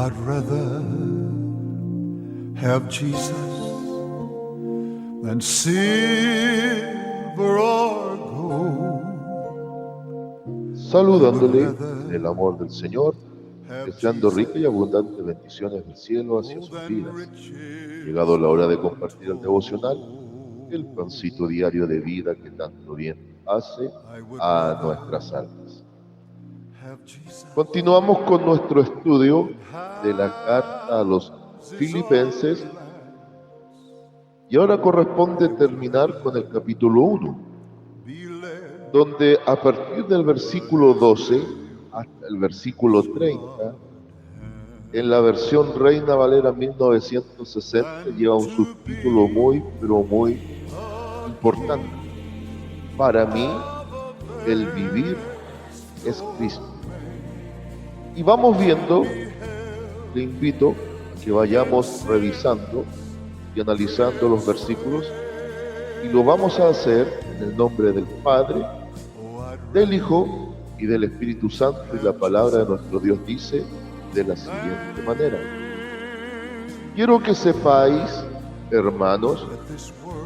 I'd rather have Jesus than silver or gold. Saludándole en el amor del Señor, deseando rica y abundante bendiciones del cielo hacia sus vidas. Llegado la hora de compartir el devocional, el pancito diario de vida que tanto bien hace a nuestras almas. Continuamos con nuestro estudio de la carta a los Filipenses y ahora corresponde terminar con el capítulo 1, donde a partir del versículo 12 hasta el versículo 30, en la versión Reina Valera 1960 lleva un subtítulo muy, pero muy importante. Para mí, el vivir es Cristo. Y vamos viendo, le invito a que vayamos revisando y analizando los versículos, y lo vamos a hacer en el nombre del Padre, del Hijo y del Espíritu Santo, y la palabra de nuestro Dios dice de la siguiente manera: quiero que sepáis, hermanos,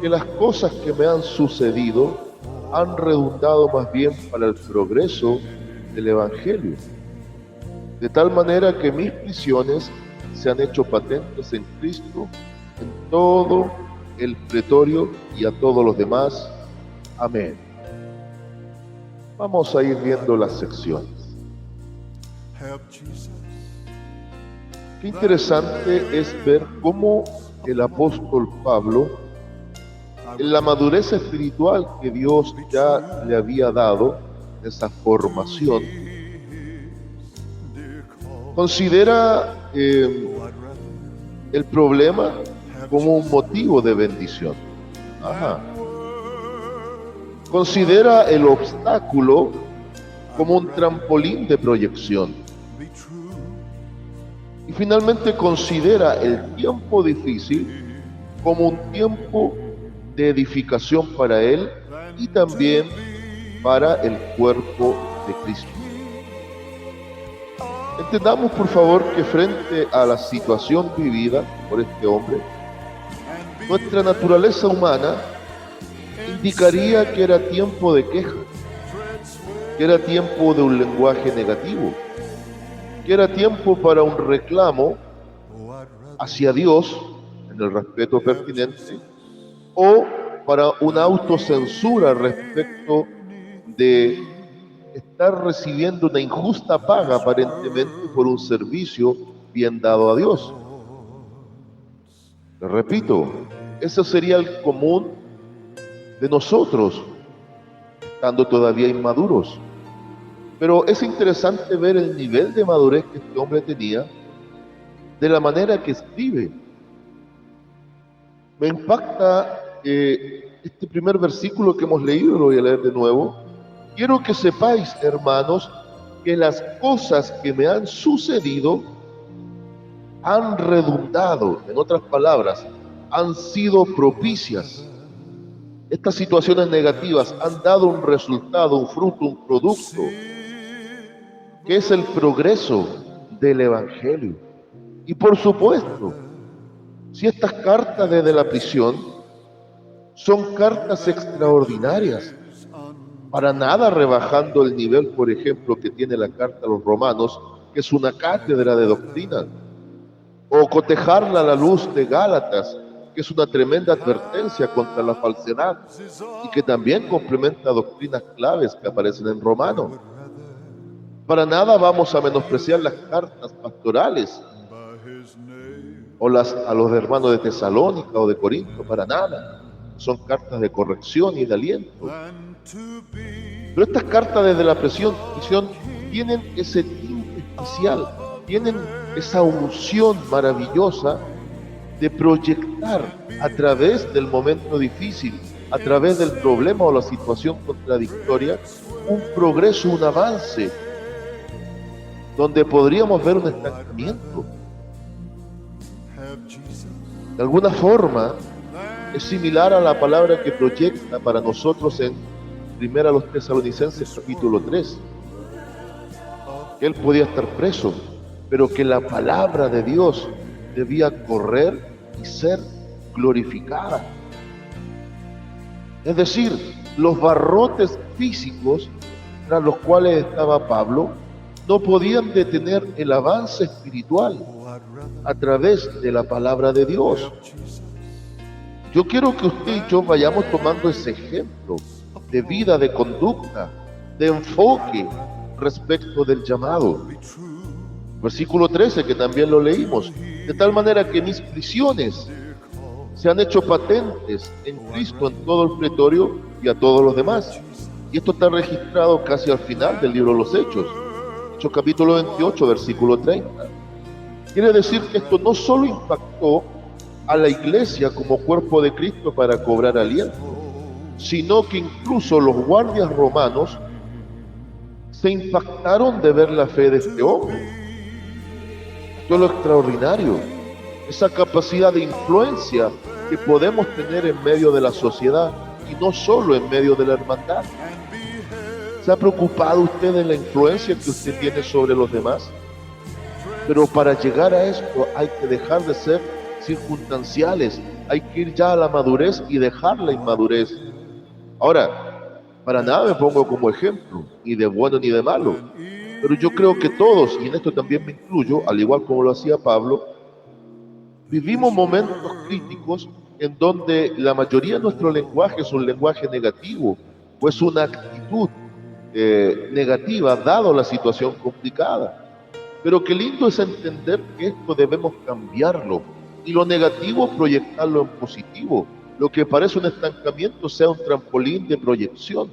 que las cosas que me han sucedido han redundado más bien para el progreso del Evangelio, de tal manera que mis prisiones se han hecho patentes en Cristo en todo el pretorio y a todos los demás. Amén. Vamos a ir viendo las secciones. Qué interesante es ver cómo el apóstol Pablo, en la madurez espiritual que Dios ya le había dado, esa formación, considera el problema como un motivo de bendición. Considera el obstáculo como un trampolín de proyección. Y finalmente considera el tiempo difícil como un tiempo de edificación para él y también para el cuerpo de Cristo. Entendamos, por favor, que frente a la situación vivida por este hombre, nuestra naturaleza humana indicaría que era tiempo de queja, que era tiempo de un lenguaje negativo, que era tiempo para un reclamo hacia Dios en el respeto pertinente, o para una autocensura respecto de estar recibiendo una injusta paga aparentemente por un servicio bien dado a Dios. Les repito, ese sería el común de nosotros, estando todavía inmaduros. Pero es interesante ver el nivel de madurez que este hombre tenía, de la manera que escribe. Me impacta este primer versículo que hemos leído, lo voy a leer de nuevo. Quiero que sepáis, hermanos, que las cosas que me han sucedido han redundado, en otras palabras, han sido propicias. Estas situaciones negativas han dado un resultado, un fruto, un producto, que es el progreso del Evangelio. Y por supuesto, si estas cartas desde la prisión son cartas extraordinarias, para nada rebajando el nivel, por ejemplo, que tiene la carta a los Romanos, que es una cátedra de doctrina, o cotejarla a la luz de Gálatas, que es una tremenda advertencia contra la falsedad y que también complementa doctrinas claves que aparecen en Romanos. Para nada vamos a menospreciar las cartas pastorales o a los hermanos de Tesalónica o de Corinto, para nada. Son cartas de corrección y de aliento. Pero estas cartas desde la prisión tienen ese tinte especial, tienen esa unción maravillosa de proyectar a través del momento difícil, a través del problema o la situación contradictoria, un progreso, un avance, donde podríamos ver un estancamiento. De alguna forma, es similar a la palabra que proyecta para nosotros en 1 a los Tesalonicenses capítulo 3, que él podía estar preso, pero que la palabra de Dios debía correr y ser glorificada. Es decir, los barrotes físicos tras los cuales estaba Pablo no podían detener el avance espiritual a través de la palabra de Dios. Yo quiero que usted y yo vayamos tomando ese ejemplo de vida, de conducta, de enfoque respecto del llamado. Versículo 13, que también lo leímos: de tal manera que mis prisiones se han hecho patentes en Cristo en todo el pretorio y a todos los demás. Y esto está registrado casi al final del libro de los Hechos. Hechos capítulo 28, versículo 30. Quiere decir que esto no solo impactó a la iglesia como cuerpo de Cristo para cobrar aliento, sino que incluso los guardias romanos se impactaron de ver la fe de este hombre. Esto es lo extraordinario, esa capacidad de influencia que podemos tener en medio de la sociedad y no solo en medio de la hermandad. ¿Se ha preocupado usted de la influencia que usted tiene sobre los demás? Pero para llegar a esto hay que dejar de ser circunstanciales, hay que ir ya a la madurez y dejar la inmadurez. Ahora, para nada me pongo como ejemplo, ni de bueno ni de malo, pero yo creo que todos, y en esto también me incluyo, al igual como lo hacía Pablo, vivimos momentos críticos en donde la mayoría de nuestro lenguaje es un lenguaje negativo, o es una actitud negativa, dado la situación complicada. Pero qué lindo es entender que esto debemos cambiarlo, y lo negativo proyectarlo en positivo. Lo que parece un estancamiento sea un trampolín de proyección,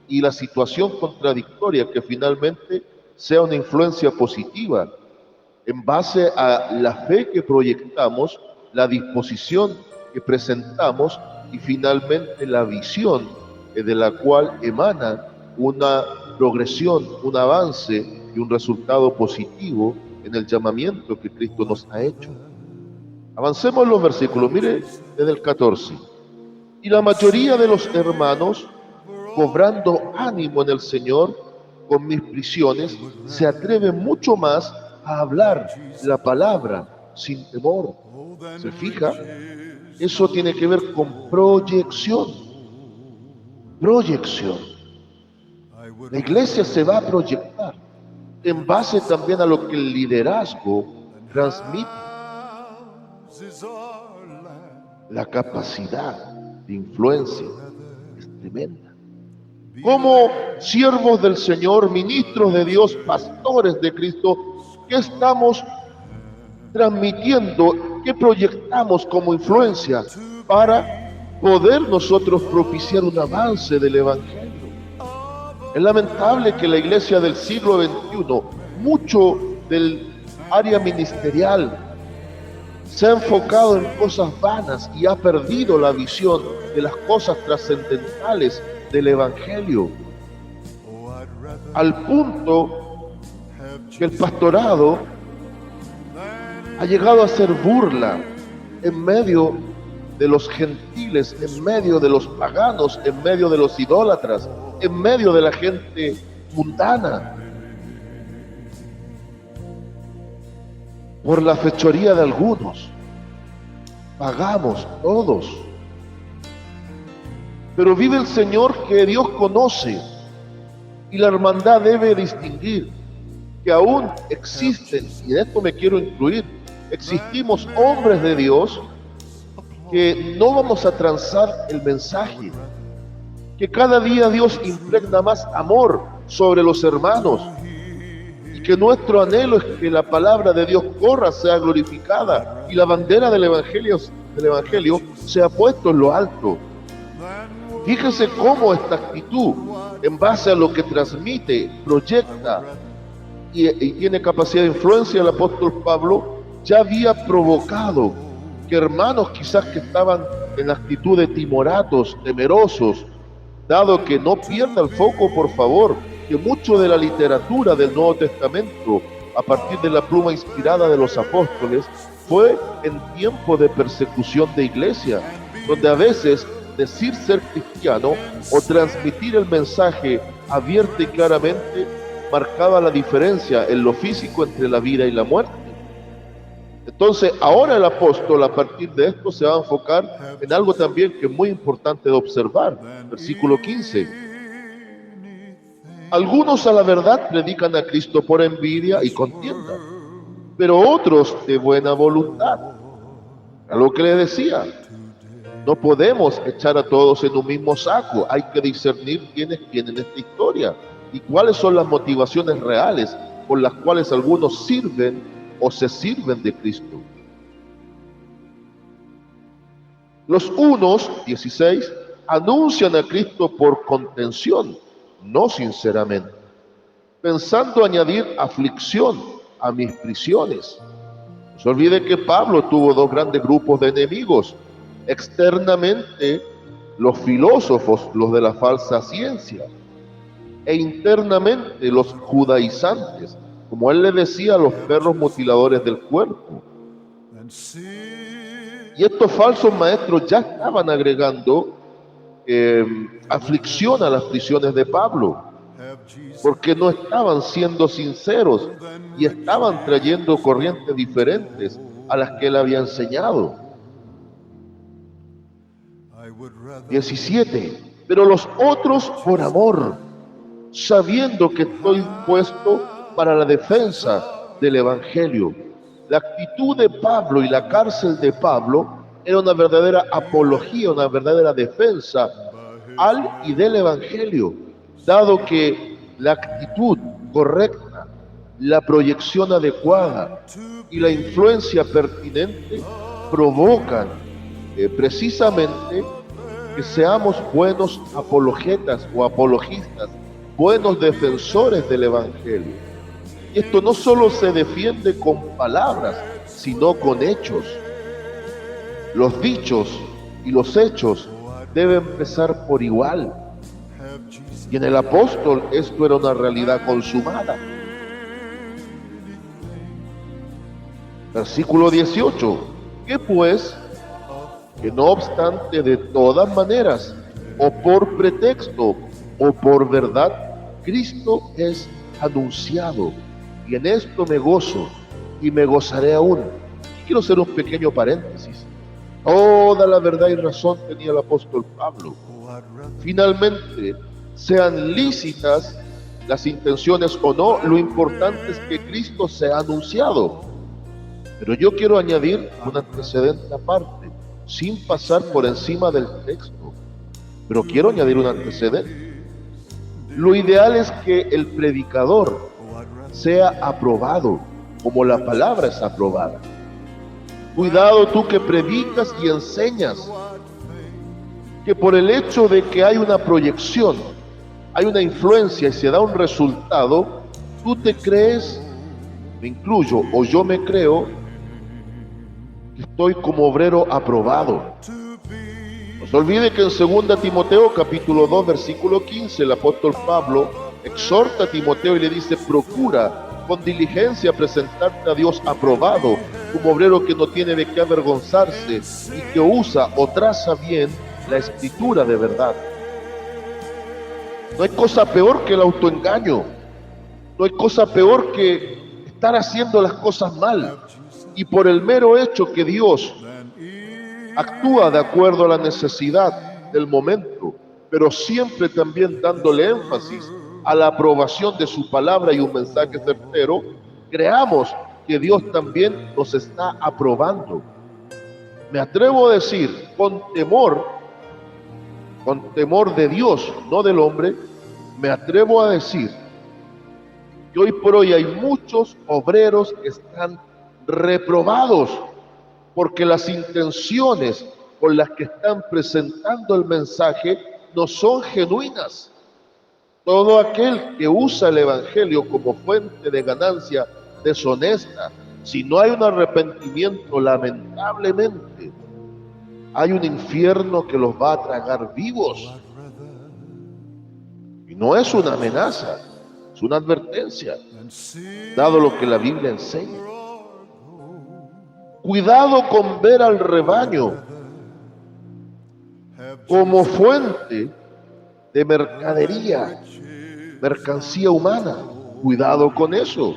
y la situación contradictoria que finalmente sea una influencia positiva, en base a la fe que proyectamos, la disposición que presentamos y finalmente la visión de la cual emana una progresión, un avance y un resultado positivo en el llamamiento que Cristo nos ha hecho. Avancemos en los versículos, mire desde el 14. Y la mayoría de los hermanos, cobrando ánimo en el Señor con mis prisiones, se atreven mucho más a hablar la palabra sin temor. ¿Se fija? Eso tiene que ver con proyección. Proyección. La iglesia se va a proyectar en base también a lo que el liderazgo transmite. La capacidad de influencia es tremenda. Como siervos del Señor, ministros de Dios, pastores de Cristo, ¿qué estamos transmitiendo? ¿Qué proyectamos como influencia para poder nosotros propiciar un avance del Evangelio? Es lamentable que la iglesia del siglo XXI, mucho del área ministerial, se ha enfocado en cosas vanas y ha perdido la visión de las cosas trascendentales del Evangelio, al punto que el pastorado ha llegado a ser burla en medio de los gentiles, en medio de los paganos, en medio de los idólatras, en medio de la gente mundana, por la fechoría de algunos. Pagamos todos, pero vive el Señor que Dios conoce, y la hermandad debe distinguir que aún existen, y en esto me quiero incluir, existimos hombres de Dios que no vamos a transar el mensaje, que cada día Dios impregna más amor sobre los hermanos, y que nuestro anhelo es que la palabra de Dios corra, sea glorificada, y la bandera del Evangelio sea puesto en lo alto. Fíjese cómo esta actitud, en base a lo que transmite, proyecta y tiene capacidad de influencia, el apóstol Pablo ya había provocado que hermanos quizás que estaban en actitud de timoratos, temerosos, dado que no pierda el foco, por favor, que mucho de la literatura del Nuevo Testamento, a partir de la pluma inspirada de los apóstoles, fue en tiempo de persecución de iglesia, donde a veces decir ser cristiano o transmitir el mensaje abierta y claramente marcaba la diferencia en lo físico entre la vida y la muerte. Entonces, ahora el apóstol, a partir de esto, se va a enfocar en algo también que es muy importante de observar. Versículo 15. Algunos a la verdad predican a Cristo por envidia y contienda, pero otros de buena voluntad. A lo que le decía, no podemos echar a todos en un mismo saco. Hay que discernir quién es quién en esta historia y cuáles son las motivaciones reales por las cuales algunos sirven o se sirven de Cristo. Los unos, 16, anuncian a Cristo por contención, no sinceramente, pensando añadir aflicción a mis prisiones. No se olvide que Pablo tuvo dos grandes grupos de enemigos. Externamente, los filósofos, los de la falsa ciencia, e internamente los judaizantes, como él le decía a los perros mutiladores del cuerpo. Y estos falsos maestros ya estaban agregando aflicción a las prisiones de Pablo, porque no estaban siendo sinceros y estaban trayendo corrientes diferentes a las que él había enseñado. 17. Pero los otros por amor, sabiendo que estoy puesto para la defensa del Evangelio. La actitud de Pablo y la cárcel de Pablo era una verdadera apología, una verdadera defensa al y del Evangelio, dado que la actitud correcta, la proyección adecuada y la influencia pertinente provocan precisamente que seamos buenos apologetas o apologistas, buenos defensores del Evangelio. Y esto no solo se defiende con palabras, sino con hechos. Los dichos y los hechos deben empezar por igual. Y en el apóstol esto era una realidad consumada. Versículo 18. ¿Qué pues? Que no obstante, de todas maneras, o por pretexto o por verdad, Cristo es anunciado. Y en esto me gozo y me gozaré aún. Y quiero hacer un pequeño paréntesis. Toda la verdad y razón tenía el apóstol Pablo. Finalmente, sean lícitas las intenciones o no, lo importante es que Cristo sea anunciado. Pero yo quiero añadir un antecedente aparte, sin pasar por encima del texto. Pero quiero añadir un antecedente. Lo ideal es que el predicador sea aprobado, como la palabra es aprobada. Cuidado tú que predicas y enseñas, que por el hecho de que hay una proyección, hay una influencia y se da un resultado, tú te crees, me incluyo, o yo me creo, que estoy como obrero aprobado. No se olvide que en 2 Timoteo capítulo 2 versículo 15 el apóstol Pablo exhorta a Timoteo y le dice: procura con diligencia presentarte a Dios aprobado, como obrero que no tiene de qué avergonzarse y que usa o traza bien la escritura de verdad. No hay cosa peor que el autoengaño, no hay cosa peor que estar haciendo las cosas mal, y por el mero hecho que Dios actúa de acuerdo a la necesidad del momento, pero siempre también dándole énfasis a la aprobación de su palabra y un mensaje certero, creamos que Dios también nos está aprobando. Me atrevo a decir, con temor de Dios, no del hombre, me atrevo a decir que hoy por hoy hay muchos obreros que están reprobados porque las intenciones con las que están presentando el mensaje no son genuinas. Todo aquel que usa el Evangelio como fuente de ganancia deshonesta, si no hay un arrepentimiento, lamentablemente, hay un infierno que los va a tragar vivos. Y no es una amenaza, es una advertencia, dado lo que la Biblia enseña. Cuidado con ver al rebaño como fuente de mercadería, mercancía humana. Cuidado con eso.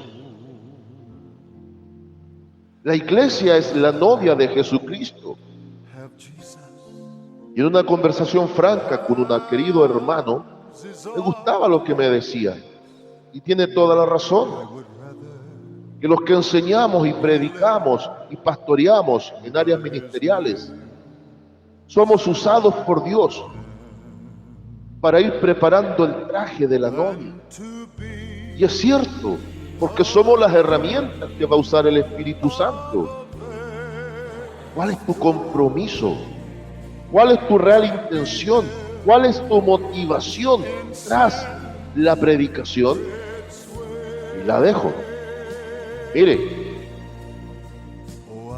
La iglesia es la novia de Jesucristo. Y en una conversación franca con un querido hermano, me gustaba lo que me decía. Y tiene toda la razón. Que los que enseñamos y predicamos y pastoreamos en áreas ministeriales, somos usados por Dios para ir preparando el traje de la novia. Y es cierto, porque somos las herramientas que va a usar el Espíritu Santo. ¿Cuál es tu compromiso? ¿Cuál es tu real intención? ¿Cuál es tu motivación tras la predicación? Y la dejo. Mire,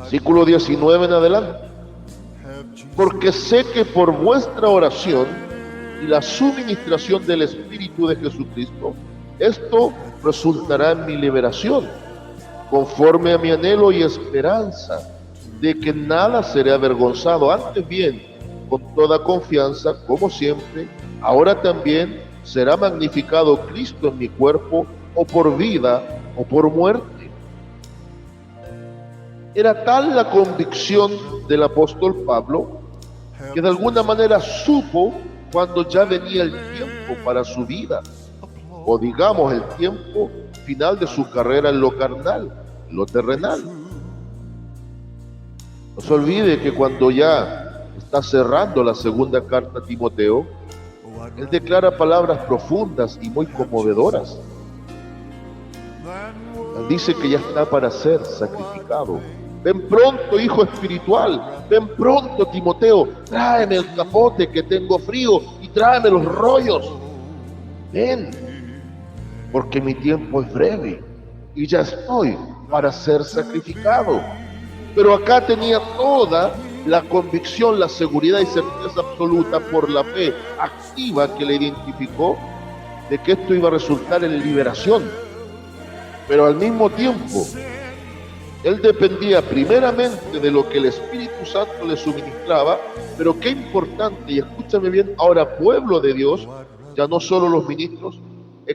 versículo 19 en adelante. Porque sé que por vuestra oración y la suministración del Espíritu de Jesucristo, esto resultará en mi liberación, conforme a mi anhelo y esperanza, de que nada seré avergonzado, antes bien, con toda confianza, como siempre, ahora también será magnificado Cristo en mi cuerpo, o por vida o por muerte. Era tal la convicción del apóstol Pablo que de alguna manera supo cuando ya venía el tiempo para su vida, o digamos el tiempo final de su carrera en lo carnal, en lo terrenal. No se olvide que cuando ya está cerrando la segunda carta a Timoteo, él declara palabras profundas y muy conmovedoras. Él dice que ya está para ser sacrificado. Ven pronto, hijo espiritual, ven pronto, Timoteo, tráeme el capote que tengo frío y tráeme los rollos. Ven, porque mi tiempo es breve y ya estoy para ser sacrificado. Pero acá tenía toda la convicción, la seguridad y certeza absoluta por la fe activa que le identificó de que esto iba a resultar en liberación. Pero al mismo tiempo, él dependía primeramente de lo que el Espíritu Santo le suministraba, pero qué importante, y escúchame bien, ahora pueblo de Dios, ya no solo los ministros,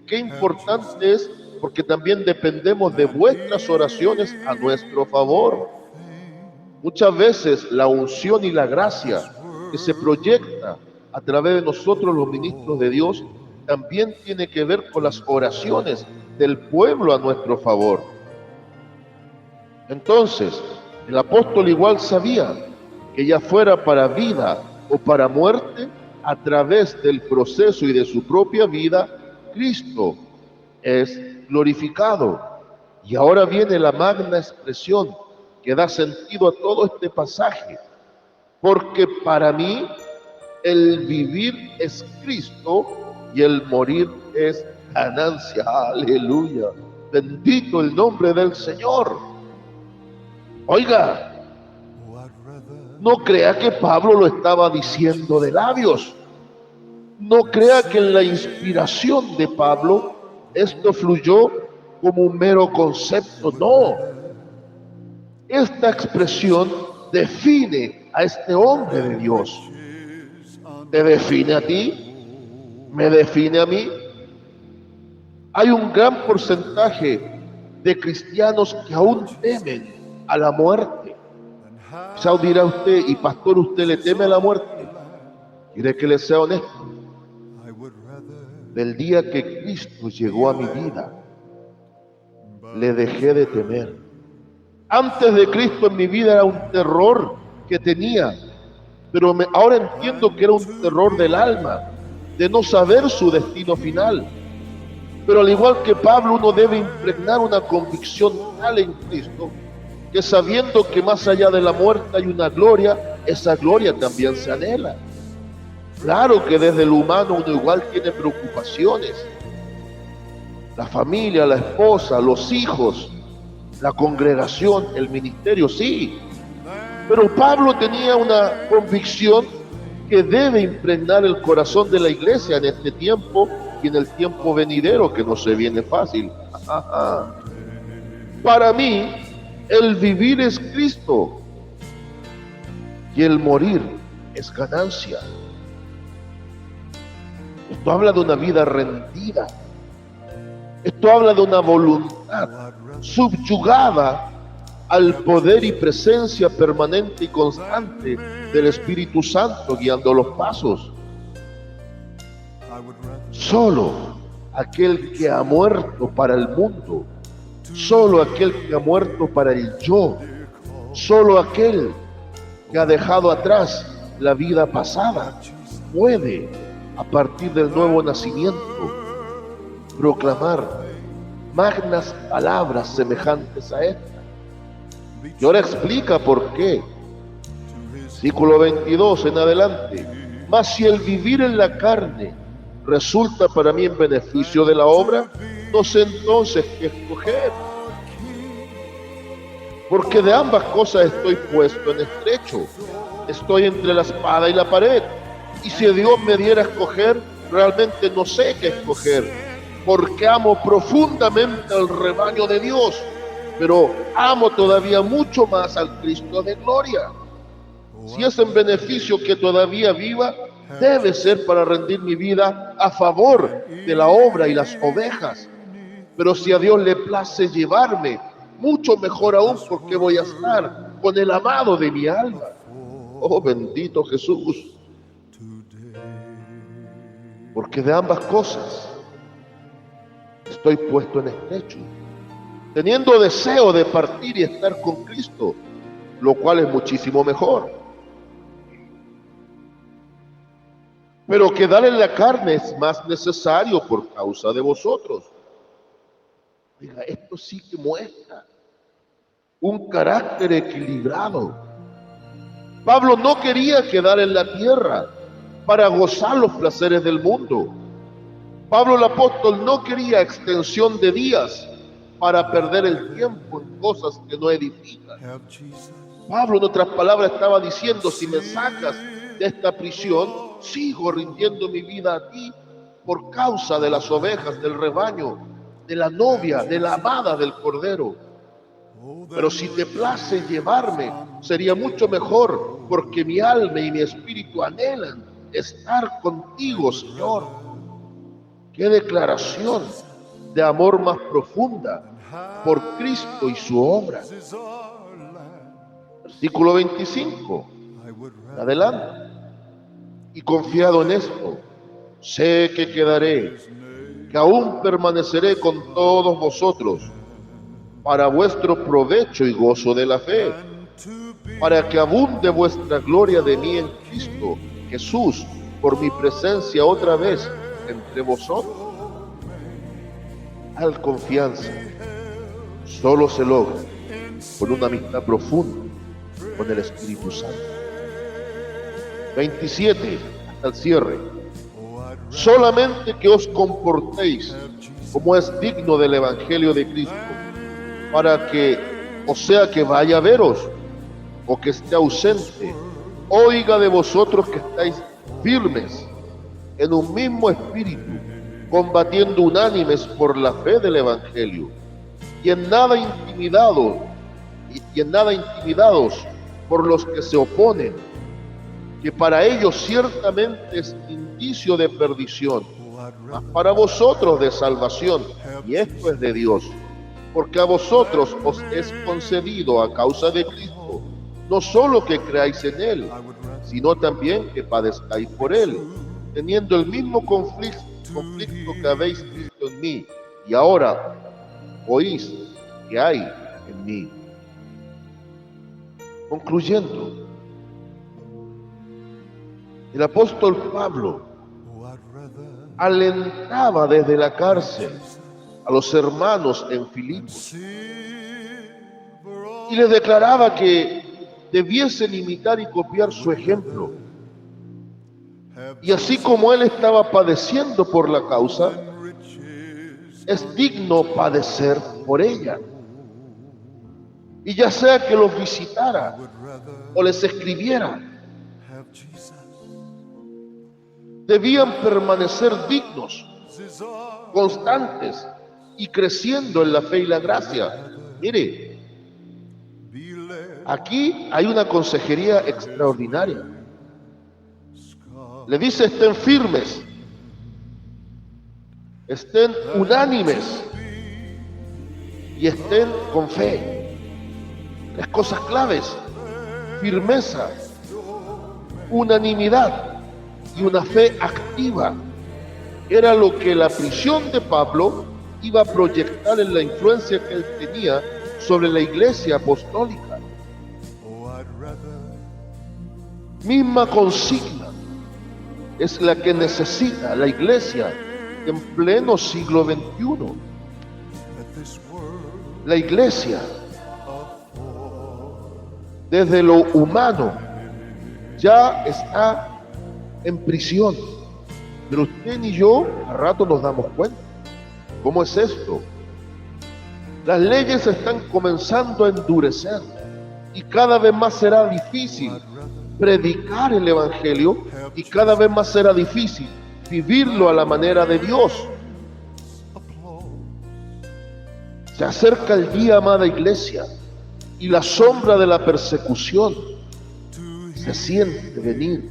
qué importante es porque también dependemos de vuestras oraciones a nuestro favor. Muchas veces la unción y la gracia que se proyecta a través de nosotros los ministros de Dios también tiene que ver con las oraciones del pueblo a nuestro favor. Entonces, el apóstol igual sabía que ya fuera para vida o para muerte, a través del proceso y de su propia vida, Cristo es glorificado. Y ahora viene la magna expresión que da sentido a todo este pasaje. Porque para mí el vivir es Cristo y el morir es ganancia. Aleluya. Bendito el nombre del Señor. Oiga, no crea que Pablo lo estaba diciendo de labios. No crea que en la inspiración de Pablo esto fluyó como un mero concepto. No. Esta expresión define a este hombre de Dios. ¿Te define a ti? ¿Me define a mí? Hay un gran porcentaje de cristianos que aún temen a la muerte. Quizás dirá usted, y pastor, ¿usted le teme a la muerte? Quiere que le sea honesto. Del día que Cristo llegó a mi vida, le dejé de temer. Antes de Cristo en mi vida era un terror que tenía, pero ahora entiendo que era un terror del alma, de no saber su destino final. Pero al igual que Pablo, uno debe impregnar una convicción tal en Cristo, que sabiendo que más allá de la muerte hay una gloria, esa gloria también se anhela. Claro que desde lo humano uno igual tiene preocupaciones. La familia, la esposa, los hijos, la congregación, el ministerio, sí. Pero Pablo tenía una convicción que debe impregnar el corazón de la iglesia en este tiempo y en el tiempo venidero, que no se viene fácil. Para mí, el vivir es Cristo y el morir es ganancia. Esto habla de una vida rendida. Esto habla de una voluntad subyugada al poder y presencia permanente y constante del Espíritu Santo guiando los pasos. Solo aquel que ha muerto para el mundo, solo aquel que ha muerto para el yo, solo aquel que ha dejado atrás la vida pasada, puede, a partir del nuevo nacimiento, proclamar magnas palabras semejantes a esta. Y ahora explica por qué. Versículo 22 en adelante. Mas si el vivir en la carne resulta para mí en beneficio de la obra, no sé entonces qué escoger. Porque de ambas cosas estoy puesto en estrecho. Estoy entre la espada y la pared. Y si Dios me diera a escoger, realmente no sé qué escoger. Porque amo profundamente al rebaño de Dios, pero amo todavía mucho más al Cristo de gloria. Si es en beneficio que todavía viva, debe ser para rendir mi vida a favor de la obra y las ovejas. Pero si a Dios le place llevarme, mucho mejor aún, porque voy a estar con el amado de mi alma. Oh, bendito Jesús. Porque de ambas cosas estoy puesto en estrecho, teniendo deseo de partir y estar con Cristo, lo cual es muchísimo mejor. Pero quedar en la carne es más necesario por causa de vosotros. Oiga, esto sí que muestra un carácter equilibrado. Pablo no quería quedar en la tierra para gozar los placeres del mundo. Pablo el apóstol no quería extensión de días para perder el tiempo en cosas que no edifican. Pablo, en otras palabras, estaba diciendo: si me sacas de esta prisión, sigo rindiendo mi vida a ti por causa de las ovejas, del rebaño, de la novia, de la amada del Cordero. Pero si te place llevarme, sería mucho mejor, porque mi alma y mi espíritu anhelan estar contigo, Señor. ¡Qué declaración de amor más profunda por Cristo y su obra! Versículo 25. Adelante. Y confiado en esto, sé que quedaré, que aún permaneceré con todos vosotros, para vuestro provecho y gozo de la fe, para que abunde vuestra gloria de mí en Cristo Jesús, por mi presencia otra vez entre vosotros. Tal confianza solo se logra con una amistad profunda con el Espíritu Santo. 27, hasta el cierre. Solamente que os comportéis como es digno del Evangelio de Cristo, para que, o sea que vaya a veros, o que esté ausente, oiga de vosotros que estáis firmes en un mismo espíritu, combatiendo unánimes por la fe del Evangelio, y en nada intimidados por los que se oponen, que para ellos ciertamente es indicio de perdición, mas para vosotros de salvación, y esto es de Dios, porque a vosotros os es concedido a causa de Cristo, no solo que creáis en Él, sino también que padezcáis por Él, teniendo el mismo conflicto que habéis visto en mí, y ahora oís que hay en mí. Concluyendo, el apóstol Pablo alentaba desde la cárcel a los hermanos en Filipos y les declaraba que debiesen imitar y copiar su ejemplo. Y así como él estaba padeciendo por la causa, es digno padecer por ella. Y ya sea que los visitara o les escribiera, debían permanecer dignos, constantes y creciendo en la fe y la gracia. Mire, aquí hay una consejería extraordinaria. Le dice: estén firmes, estén unánimes, y estén con fe. 3 cosas claves: firmeza, unanimidad y una fe activa. Era lo que la prisión de Pablo iba a proyectar en la influencia que él tenía sobre la iglesia apostólica. Misma consigna es la que necesita la iglesia en pleno siglo XXI. La iglesia, desde lo humano, ya está en prisión. Pero usted y yo a rato nos damos cuenta. ¿Cómo es esto? Las leyes están comenzando a endurecer y cada vez más será difícil predicar el evangelio y cada vez más será difícil vivirlo a la manera de Dios. Se acerca el día, amada iglesia, y la sombra de la persecución se siente venir.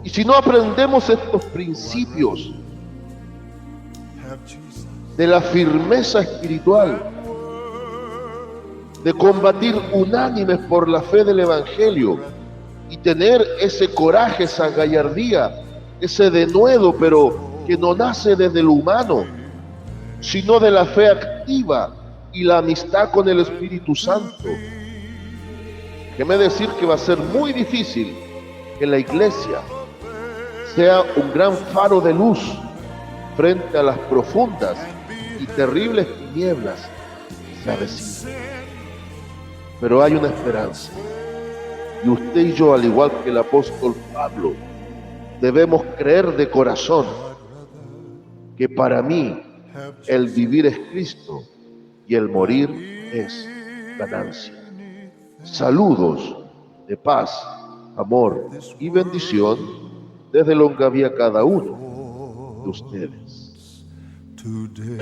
Y si no aprendemos estos principios de la firmeza espiritual, de combatir unánimes por la fe del evangelio y tener ese coraje, esa gallardía, ese denuedo, pero que no nace desde lo humano, sino de la fe activa y la amistad con el Espíritu Santo. Déjeme decir que va a ser muy difícil que la iglesia sea un gran faro de luz frente a las profundas y terribles tinieblas que se avecinan. Pero hay una esperanza, y usted y yo, al igual que el apóstol Pablo, debemos creer de corazón que para mí el vivir es Cristo y el morir es ganancia. Saludos de paz, amor y bendición desde Longaví a cada uno de ustedes. Today.